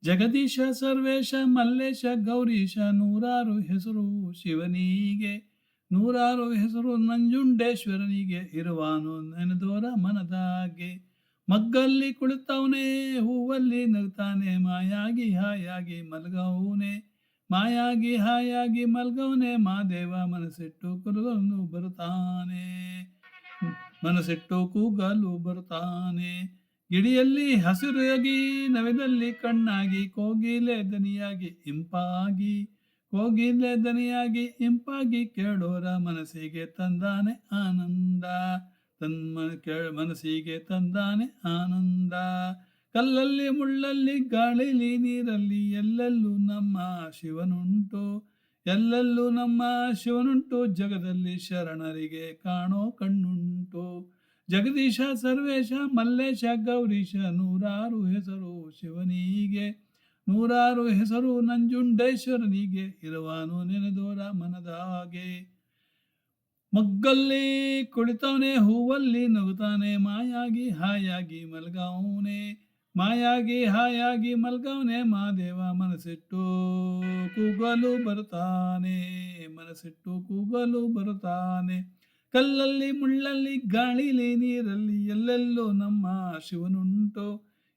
ಜಗದೀಶ ಸರ್ವೇಶ ಮಲ್ಲೇಶ ಗೌರೀಶ ನೂರಾರು ಹೆಸರು ಶಿವನಿಗೆ, ನೂರಾರು ಹೆಸರು ನಂಜುಂಡೇಶ್ವರನಿಗೆ, ಇರುವಾನು ನೆನೆದೋರ ಮನದಾಗೆ. ಮಗ್ಗಲ್ಲಿ ಕುಳಿತವನೇ ಹೂವಲ್ಲಿ ನಗ್ತಾನೆ, ಮಾಯಾಗಿ ಹಾಯಾಗಿ ಮಲ್ಗವನೆ, ಮಾಯಾಗಿ ಹಾಯಾಗಿ ಮಲ್ಗವನೆ ಮಾದೇವ, ಮನಸ್ಸಿಟ್ಟು ಕೂಗಲು ಬರುತ್ತಾನೆ, ಮನಸ್ಸಿಟ್ಟು ಕೂಗಲು ಬರುತ್ತಾನೆ. ಗಿಡಿಯಲ್ಲಿ ಹಸಿರಾಗಿ ನವಿಲಲ್ಲಿ ಕಣ್ಣಾಗಿ, ಕೋಗಿಲೆ ದನಿಯಾಗಿ ಇಂಪಾಗಿ, ಕೋಗಿಲೆ ದನಿಯಾಗಿ ಇಂಪಾಗಿ, ಕೇಳೋರ ಮನಸ್ಸಿಗೆ ತಂದಾನೆ ಆನಂದ, ಮನಸ್ಸಿಗೆ ತಂದಾನೆ ಆನಂದ. ಕಲ್ಲಲ್ಲಿ ಮುಳ್ಳಲ್ಲಿ ಗಾಳಿಲಿ ನೀರಲ್ಲಿ ಎಲ್ಲೆಲ್ಲೂ ನಮ್ಮ ಶಿವನುಂಟು, ಎಲ್ಲೆಲ್ಲೂ ನಮ್ಮ ಶಿವನುಂಟು, ಜಗದಲ್ಲಿ ಶರಣರಿಗೆ ಕಾಣೋ ಕಣ್ಣುಂಟು. ಜಗದೀಶ ಸರ್ವೇಶ ಮಲ್ಲೇಶ ಗೌರೀಶ ನೂರಾರು ಹೆಸರು ಶಿವನಿಗೆ, ನೂರಾರು ಹೆಸರು ನಂಜುಂಡೇಶ್ವರನಿಗೆ, ಇರುವಾನು ನೆನೆದೋರ ಮನದಾಗೆ. ಮಗ್ಗಲ್ಲಿ ಕುಳಿತವನೇ ಹೂವಲ್ಲಿ ನಗುತ್ತಾನೆ, ಮಾಯಾಗಿ ಹಾಯಾಗಿ ಮಲ್ಗವನೆ, ಮಾಯಾಗಿ ಹಾಯಾಗಿ ಮಲ್ಗವನೆ ಮಾದೇವ, ಮನಸ್ಸಿಟ್ಟು ಕೂಗಲು ಬರುತ್ತಾನೆ, ಮನಸ್ಸಿಟ್ಟು ಕೂಗಲು ಬರುತ್ತಾನೆ. ಕಲ್ಲಲ್ಲಿ ಮುಳ್ಳಲ್ಲಿ ಗಾಳಿಲಿ ನೀರಲ್ಲಿ ಎಲ್ಲೆಲ್ಲೂ ನಮ್ಮ ಶಿವನುಂಟು,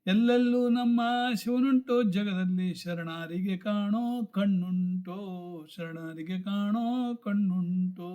ಎಲ್ಲೆಲ್ಲೂ ನಮ್ಮ ಶಿವನುಂಟು, ಜಗದಲ್ಲಿ ಶರಣರಿಗೆ ಕಾಣೋ ಕಣ್ಣುಂಟು, ಶರಣರಿಗೆ ಕಾಣೋ ಕಣ್ಣುಂಟು.